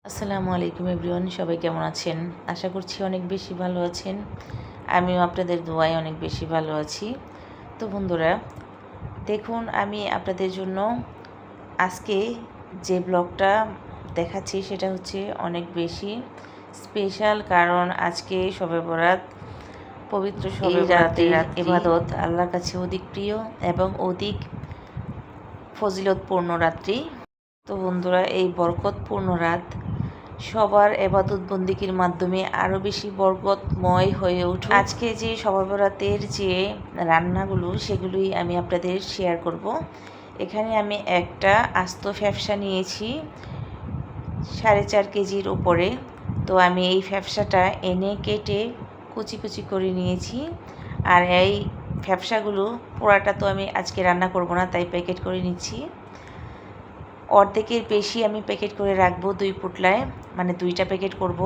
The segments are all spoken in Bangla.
আসসালামু আলাইকুম এভরিওয়ান, সবাই কেমন আছেন? আশা করছি অনেক বেশি ভালো আছেন। আমিও আপনাদের দোয়ায় অনেক বেশি ভালো আছি। তো বন্ধুরা, দেখুন আমি আপনাদের জন্য আজকে যে ব্লগটা দেখাচ্ছি সেটা হচ্ছে অনেক বেশি স্পেশাল, কারণ আজকে শবে বরাত, পবিত্র শবে বরাতের ইবাদত আল্লাহর কাছে অধিক প্রিয় এবং অধিক ফজিলতপূর্ণ রাত্রি। তো বন্ধুরা, এই বরকতপূর্ণ রাত সবার এবাদত বন্দিকির মাধ্যমে আরও বেশি বরকতময় হয়ে উঠুক। আজকে যে শবে বরাতের যে রান্নাগুলো সেগুলোই আমি আপনাদের শেয়ার করব। এখানে আমি একটা আস্ত ফ্যাপসা নিয়েছি 4.5 কেজির উপরে। তো আমি এই ফ্যাপসাটা এনে কেটে কুচি কুচি করে নিয়েছি। আর এই ফ্যাপসাগুলো পোড়াটা তো আমি আজকে রান্না করব না, তাই প্যাকেট করে নিচ্ছি। অর্ধেকের বেশি আমি প্যাকেট করে রাখবো 2 পুটলায়, মানে 2টা প্যাকেট করব।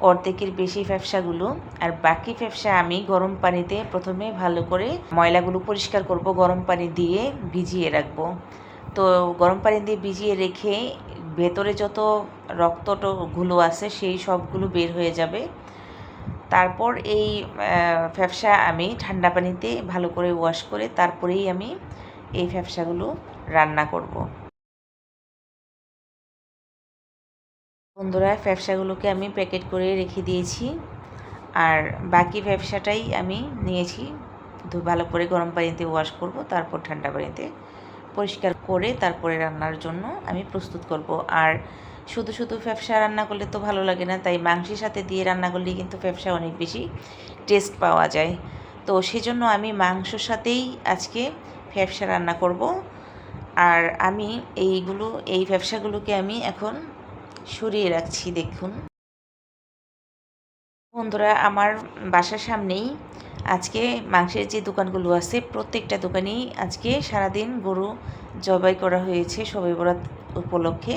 অর্ধেকের বেশি ফ্যাপসাগুলো, আর বাকি ফ্যাপসা আমি গরম পানিতে প্রথমে ভালো করে ময়লাগুলো পরিষ্কার করব, গরম পানি দিয়ে ভিজিয়ে রাখবো। তো গরম পানি দিয়ে ভিজিয়ে রেখে ভেতরে যত রক্তগুলো আছে সেই সবগুলো বের হয়ে যাবে। তারপর এই ফ্যাপসা আমি ঠান্ডা পানিতে ভালো করে ওয়াশ করে তারপরেই আমি এই ফ্যাপসাগুলো রান্না করব। বন্ধুরা, ফ্যাপসাগুলোকে আমি প্যাকেট করে রেখে দিয়েছি, আর বাকি ফ্যাপসাটাই আমি নিয়েছি। ভালো করে গরম পানিতে ওয়াশ করব, তারপর ঠান্ডা পানিতে পরিষ্কার করে তারপরে রান্নার জন্য আমি প্রস্তুত করব। আর শুধু শুধু ফ্যাপসা রান্না করলে তো ভালো লাগে না, তাই মাংসের সাথে দিয়ে রান্না করলেই কিন্তু ফ্যাপসা অনেক বেশি টেস্ট পাওয়া যায়। তো সেজন্য আমি মাংসর সাথেই আজকে ফ্যাপসা রান্না করব। আর আমি এই ফ্যাপসাগুলোকে আমি এখন সরিয়ে রাখছি। দেখুন বন্ধুরা, আমার বাসার সামনেই আজকে মাংসের যে দোকানগুলো আছে প্রত্যেকটা দোকানেই আজকে সারাদিন গরু জবাই করা হয়েছে শবে বরাত উপলক্ষে।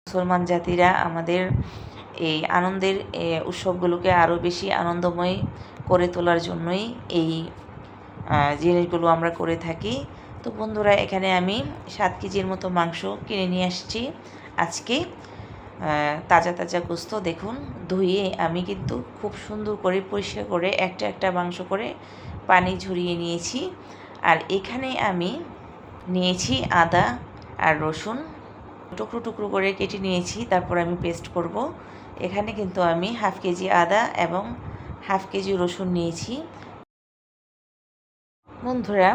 মুসলমান জাতিরা আমাদের এই আনন্দের উৎসবগুলোকে আরও বেশি আনন্দময় করে তোলার জন্যই এই জিনিসগুলো আমরা করে থাকি। তো বন্ধুরা, এখানে আমি 7 কেজির মতো মাংস কিনে নিয়ে আসছি আজকে। তাজা তাজা গোস্ত দেখুন, ধুয়ে আমি কিন্তু খুব সুন্দর করে পরিষ্কার করে একটা একটা মাংস করে পানি ঝরিয়ে নিয়েছি। আর এখানে আমি নিয়েছি আদা আর রসুন, টুকরো টুকরো করে কেটে নিয়েছি, তারপর আমি পেস্ট করব। এখানে কিন্তু আমি 1/2 কেজি আদা এবং 1/2 কেজি রসুন নিয়েছি। বন্ধুরা,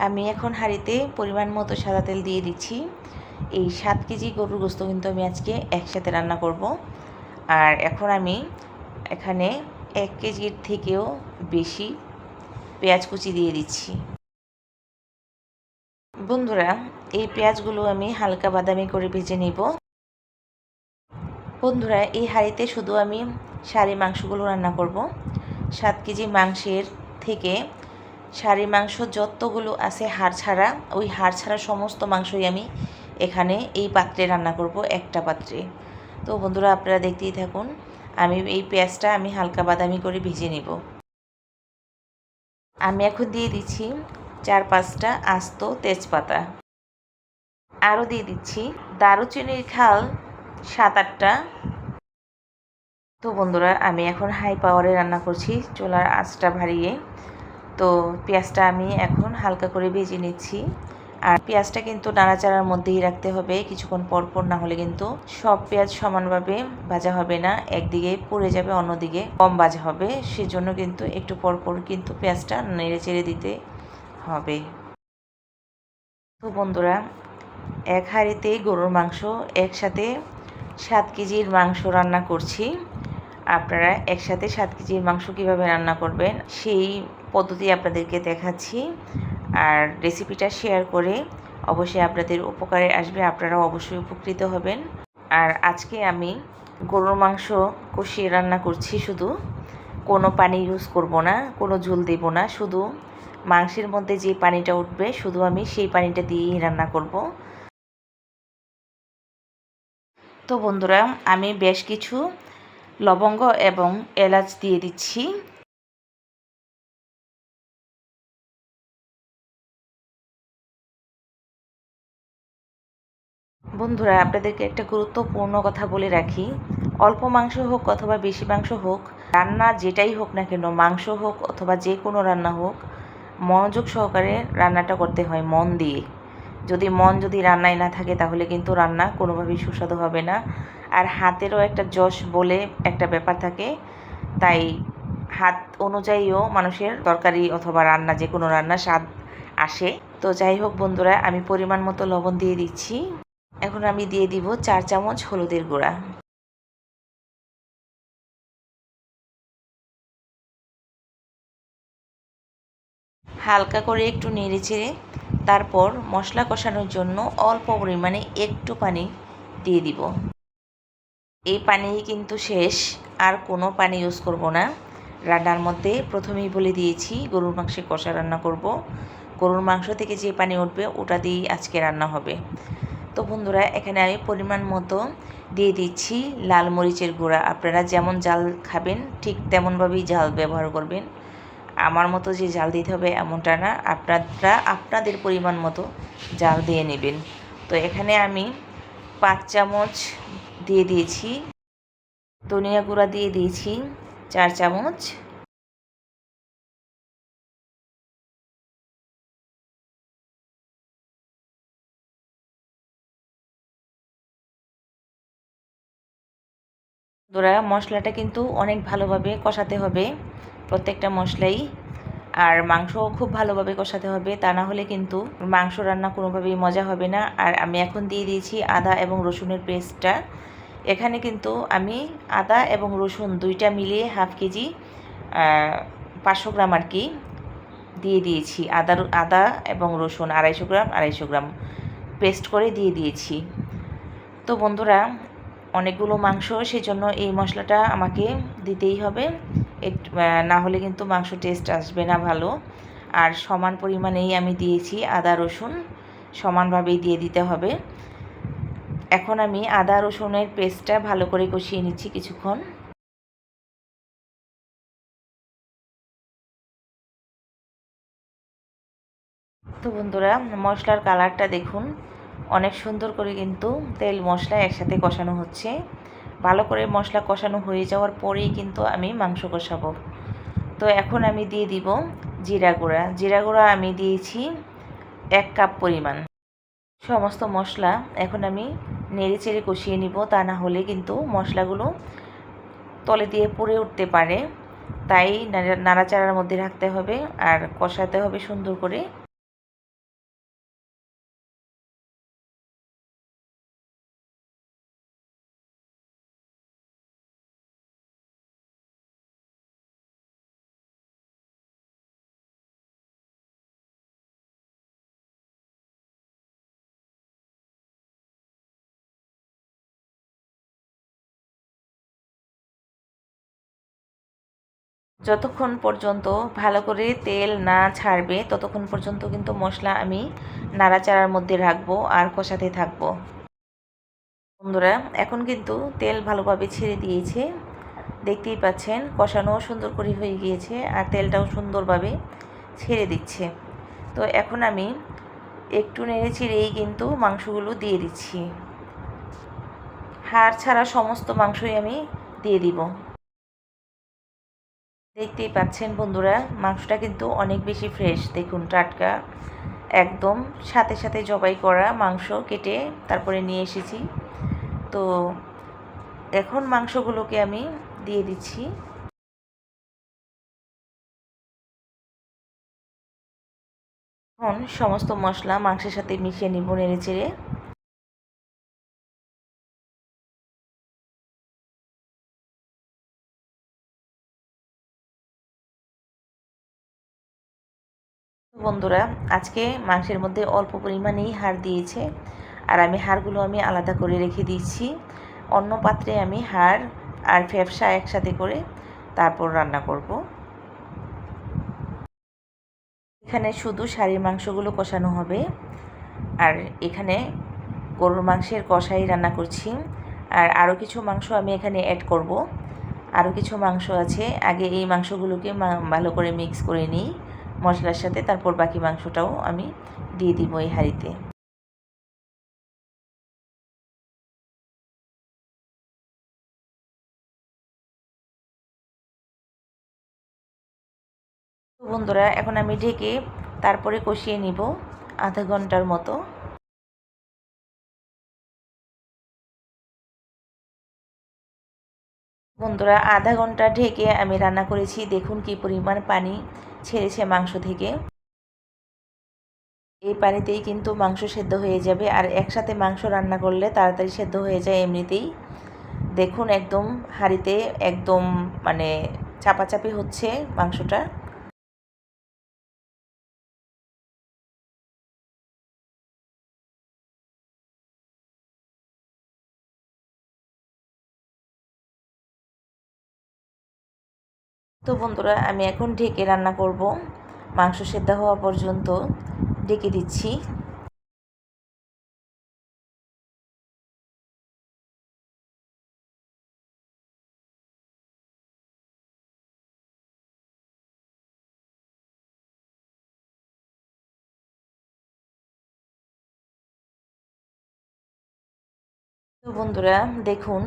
আমি এখন হাঁড়িতে পরিমাণ মতো সাদা তেল দিয়ে দিচ্ছি। এই 7 কেজি গরুর গোস্ত কিন্তু আমি আজকে একসাথে রান্না করব। আর এখন আমি এখানে 1 কেজির থেকেও বেশি পেঁয়াজ কুচি দিয়ে দিচ্ছি। বন্ধুরা, এই পেঁয়াজগুলো আমি হালকা বাদামি করে ভেজে নিব। বন্ধুরা, এই হাঁড়িতে শুধু আমি সারি মাংসগুলো রান্না করব। 7 কেজি মাংসের থেকে সারি মাংস যতগুলো আছে হাড় ছাড়া, ওই হাড় ছাড়া সমস্ত মাংসই আমি এখানে এই পাত্রে রান্না করব, একটা পাত্রে। তো বন্ধুরা, আপনারা দেখতেই থাকুন। আমি এই পেঁয়াজটা আমি হালকা বাদামি করে ভেজে নেব। আমি এখন দিয়ে দিচ্ছি 4-5টা আস্ত তেজপাতা। আরও দিয়ে দিচ্ছি দারুচিনির খাল 7-8টা। তো বন্ধুরা, আমি এখন হাই পাওয়ারে রান্না করছি, চুলার আঁচটা বাড়িয়ে। তো পেঁয়াজটা আমি এখন হালকা করে ভেজে নিচ্ছি। আর পেঁয়াজটা কিন্তু নাড়াচাড়ার মধ্যেই রাখতে হবে কিছুক্ষণ পর পর, না হলে কিন্তু সব পেঁয়াজ সমানভাবে ভাজা হবে না, একদিকে পুড়ে যাবে, অন্যদিকে কম ভাজা হবে। সেজন্য কিন্তু একটু পর পর কিন্তু পেঁয়াজটা নেড়ে চেড়ে দিতে হবে। তো বন্ধুরা, এক হাঁড়িতেই গরুর মাংস একসাথে 7 কেজির মাংস রান্না করছি। আপনারা একসাথে 7 কেজির মাংস কীভাবে রান্না করবেন সেই পদ্ধতি আপনাদেরকে দেখাচ্ছি। আর রেসিপিটা শেয়ার করে অবশ্যই আপনাদের উপকারে আসবে, আপনারাও অবশ্যই উপকৃত হবেন। আর আজকে আমি গরুর মাংস কষিয়ে রান্না করছি, শুধু কোনো পানি ইউজ করব না, কোনো ঝোল দেব না, শুধু মাংসের মধ্যে যে পানিটা উঠবে শুধু আমি সেই পানিটা দিয়েই রান্না করব। তো বন্ধুরা, আমি বেশ কিছু লবঙ্গ এবং এলাচ দিয়ে দিচ্ছি। বন্ধুরা, আপনাদেরকে একটা গুরুত্বপূর্ণ কথা বলে রাখি, অল্প মাংস হোক অথবা বেশি মাংস হোক, রান্না যেটাই হোক না কেন, মাংস হোক অথবা যে কোনো রান্না হোক, মনোযোগ সহকারে রান্নাটা করতে হয়, মন দিয়ে। যদি রান্নায় না থাকে তাহলে কিন্তু রান্না কোনোভাবেই সুস্বাদু হবে না। আর হাতেরও একটা যশ বলে একটা ব্যাপার থাকে, তাই হাত অনুযায়ীও মানুষের তরকারি অথবা রান্না, যে কোনো রান্না স্বাদ আসে। তো যাই হোক বন্ধুরা, আমি পরিমাণ মতো লবণ দিয়ে দিচ্ছি। এখন আমি দিয়ে দিব 4 চামচ হলুদের গুঁড়া। হালকা করে একটু নেড়েচেড়ে তারপর মশলা কষানোর জন্য অল্প পরিমাণে একটু পানি দিয়ে দিব। এই পানিই কিন্তু শেষ, আর কোনো পানি ইউজ করব না রান্নার মধ্যে। প্রথমেই বলে দিয়েছি গরুর মাংসের কষা রান্না করব, গরুর মাংস থেকে যে পানি উঠবে ওটা দিয়েই আজকে রান্না হবে। তো বন্ধুরা, এখানে আমি পরিমাণ মতো দিয়ে দিচ্ছি লাল মরিচের গুঁড়া। আপনারা যেমন জাল খাবেন ঠিক তেমনভাবেই জাল ব্যবহার করবেন। আমার মতো যে জাল দিতে হবে এমনটা না, আপনারা আপনাদের পরিমাণ মতো জাল দিয়ে নেবেন। তো এখানে আমি 5 চামচ দিয়ে দিয়েছি, ধনিয়া গুঁড়া দিয়ে দিয়েছি 4 চামচ, ধরা মশলাটা কিন্তু অনেক ভালোভাবে কষাতে হবে, প্রত্যেকটা মশলাই। আর মাংসও খুব ভালোভাবে কষাতে হবে, তা না হলে কিন্তু মাংস রান্না কোনোভাবেই মজা হবে না। আর আমি এখন দিয়ে দিয়েছি আদা এবং রসুনের পেস্টটা। এখানে কিন্তু আমি আদা এবং রসুন দুইটা মিলিয়ে হাফ কেজি 500 গ্রাম আর কি দিয়ে দিয়েছি। আদা এবং রসুন 250 গ্রাম পেস্ট করে দিয়ে দিয়েছি। তো বন্ধুরা, অনেকগুলো মাংস, সেজন্য এই মশলাটা আমাকে দিতেই হবে, একটু না হলে কিন্তু মাংস টেস্ট আসবে না ভালো। আর সমান পরিমাণেই আমি দিয়েছি আদা রসুন, সমানভাবেই দিয়ে দিতে হবে। এখন আমি আদা রসুনের পেস্টটা ভালো করে কষিয়ে নিচ্ছি কিছুক্ষণ। তো বন্ধুরা, মশলার কালারটা দেখুন, অনেক সুন্দর করে কিন্তু তেল মশলা একসাথে কষানো হচ্ছে। ভালো করে মশলা কষানো হয়ে যাওয়ার পরেই কিন্তু আমি মাংস কষাবো। তো এখন আমি দিয়ে দিব জিরা গুঁড়া। জিরা গুঁড়া আমি দিয়েছি 1 কাপ পরিমাণ। সমস্ত মশলা এখন আমি নেড়েচেড়ে কষিয়ে নিব, তা না হলে কিন্তু মশলাগুলো তলে দিয়ে পুড়ে উঠতে পারে। তাই নাড়াচাড়ার মধ্যে রাখতে হবে আর কষাতে হবে সুন্দর করে। যতক্ষণ পর্যন্ত ভালো করে তেল না ছাড়বে ততক্ষণ পর্যন্ত কিন্তু মশলা আমি নাড়াচাড়ার মধ্যে রাখবো আর কষাতে থাকবো। বন্ধুরা, এখন কিন্তু তেল ভালোভাবে ছেড়ে দিয়েছে, দেখতেই পাচ্ছেন কষানোও সুন্দর করে হয়ে গিয়েছে আর তেলটাও সুন্দরভাবে ছেড়ে দিচ্ছে। তো এখন আমি একটু নেড়ে ছেড়েই কিন্তু মাংসগুলো দিয়ে দিচ্ছি। হাড় ছাড়া সমস্ত মাংসই আমি দিয়ে দিব। দেখতেই পাচ্ছেন বন্ধুরা, মাংসটা কিন্তু অনেক বেশি ফ্রেশ, দেখুন টাটকা, একদম সাথে সাথে জবাই করা মাংস কেটে তারপরে নিয়ে এসেছি। তো এখন মাংসগুলোকে আমি দিয়ে দিচ্ছি। এখন সমস্ত মশলা মাংসের সাথে মিশিয়ে নিব নেড়েচেড়ে। বন্ধুরা, আজকে মাংসের মধ্যে অল্প পরিমাণেই হাড় দিয়েছে, আর আমি হাড়গুলো আলাদা করে রেখে দিচ্ছি। অন্য পাত্রে আমি হাড় আর ফ্যাপসা একসাথে করে তারপর রান্না করব। এখানে শুধু শাড়ির মাংসগুলো কষানো হবে, আর এখানে গরুর মাংসের কষাই রান্না করছি। আর আরও কিছু মাংস আমি এখানে অ্যাড করব। আরও কিছু মাংস আছে, আগে এই মাংসগুলোকে ভালো করে মিক্স করে নিই মশলার সাথে, তারপর বাকি মাংসটাও আমি দিয়ে দিব এই হাঁড়িতে। তো বন্ধুরা, এখন আমি ঢেকে তারপরে কষিয়ে নিব আধা ঘন্টার মতো। বন্ধুরা, আধা ঘন্টা ঢেকে আমি রান্না করেছি, দেখুন কি পরিমাণ পানি ছেড়েছে মাংস থেকে। এই পানিতেই কিন্তু মাংস সেদ্ধ হয়ে যাবে, আর একসাথে মাংস রান্না করলে তাড়াতাড়ি সেদ্ধ হয়ে যায় এমনিতেই। দেখুন একদম হাঁড়িতে একদম মানে চাপাচাপি হচ্ছে মাংসটা। তো বন্ধুরা, আমি এখন ঢেকে রান্না করব, মাংস সেদ্ধ হওয়া পর্যন্ত ঢেকে দিচ্ছি। তো বন্ধুরা দেখুন,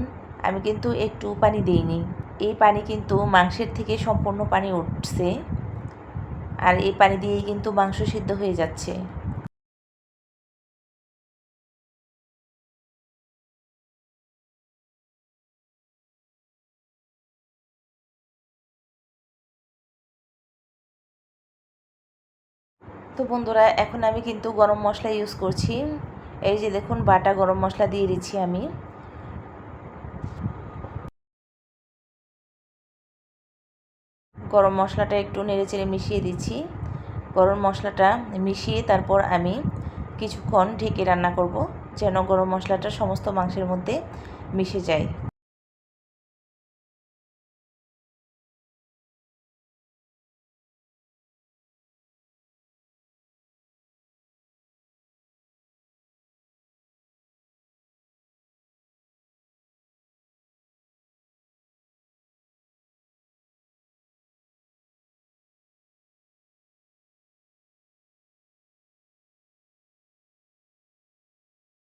আমি কিন্তু একটু পানি দিইনি, এই পানি কিন্তু মাংসের থেকে সম্পূর্ণ পানি উঠছে, আর এই পানি দিয়েই কিন্তু মাংস সিদ্ধ হয়ে যাচ্ছে। তো বন্ধুরা, এখন আমি কিন্তু গরম মশলা ইউজ করছি। এই যে দেখুন, বাটা গরম মশলা দিয়ে দিচ্ছি আমি। গরম মশলাটা একটু নেড়েচেড়ে মিশিয়ে দিচ্ছি। গরম মশলাটা মিশিয়ে তারপর আমি কিছুক্ষণ ঢেকে রান্না করব, যেন গরম মশলাটা সমস্ত মাংসের মধ্যে মিশে যায়।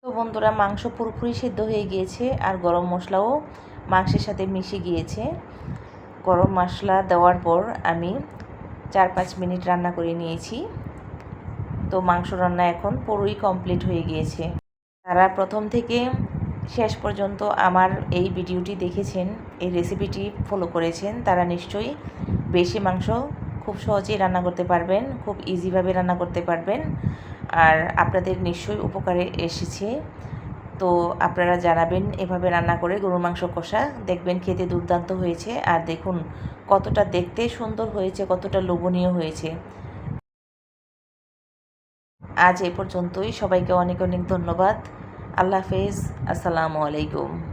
তো বন্ধুরা, মাংস পুরোপুরি সিদ্ধ হয়ে গিয়েছে, আর গরম মশলাও মাংসের সাথে মিশে গিয়েছে। গরম মশলা দেওয়ার পর আমি 4-5 মিনিট রান্না করে নিয়েছি। তো মাংস রান্না এখন পুরোই কমপ্লিট হয়ে গিয়েছে। তারা প্রথম থেকে শেষ পর্যন্ত আমার এই ভিডিওটি দেখেছেন, এই রেসিপিটি ফলো করেছেন, তারা নিশ্চয়ই বেশি মাংস খুব সহজেই রান্না করতে পারবেন, খুব ইজিভাবে রান্না করতে পারবেন, আর আপনাদের নিশ্চয়ই উপকারে এসেছে। তো আপনারা জানাবেন এভাবে রান্না করে গরুর মাংস কষা, দেখবেন খেতে দুর্দান্ত হয়েছে। আর দেখুন কতটা দেখতে সুন্দর হয়েছে, কতটা লোভনীয় হয়েছে। আজ এ পর্যন্তই, সবাইকে অনেক অনেক ধন্যবাদ। আল্লাহ হাফেজ, আসসালামু আলাইকুম।